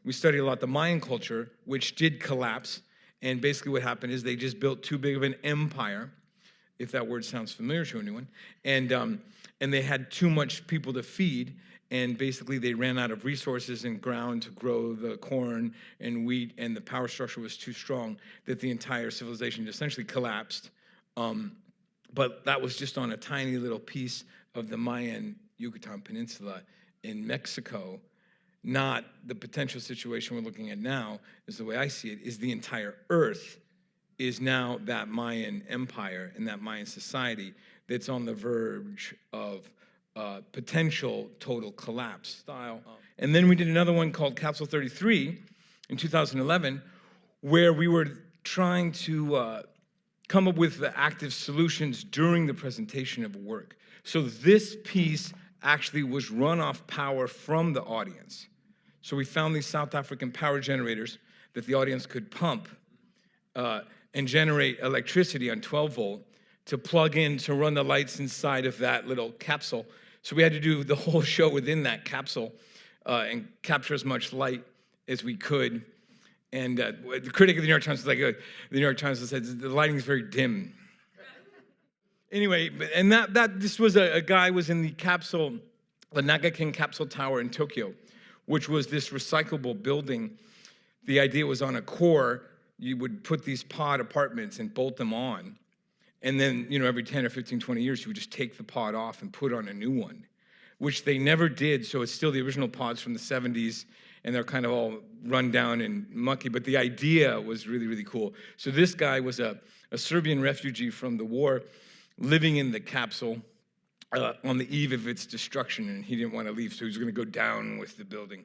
we studied a lot the Mayan culture, which did collapse. And basically what happened is they just built too big of an empire, if that word sounds familiar to anyone. And they had too much people to feed. And basically they ran out of resources and ground to grow the corn and wheat, and the power structure was too strong that the entire civilization essentially collapsed. But that was just on a tiny little piece of the Mayan Yucatan Peninsula in Mexico. Not the potential situation we're looking at now, is the way I see it, is the entire Earth is now that Mayan empire and that Mayan society that's on the verge of potential total collapse style. And then we did another one called Capsule 33 in 2011, where we were trying to come up with the active solutions during the presentation of work. So this piece actually was run off power from the audience. So we found these South African power generators that the audience could pump and generate electricity on 12 volt to plug in to run the lights inside of that little capsule. So we had to do the whole show within that capsule and capture as much light as we could. And the critic of the New York Times was like, the New York Times said, the lighting is very dim. Anyway, and this was a guy was in the capsule, the Naga King Capsule Tower in Tokyo, which was this recyclable building. The idea was on a core, you would put these pod apartments and bolt them on. And then, every 10 or 15, 20 years, you would just take the pod off and put on a new one, which they never did. So it's still the original pods from the 70s, and they're kind of all run down and mucky. But the idea was really, really cool. So this guy was a Serbian refugee from the war living in the capsule on the eve of its destruction, and he didn't want to leave, so he was going to go down with the building.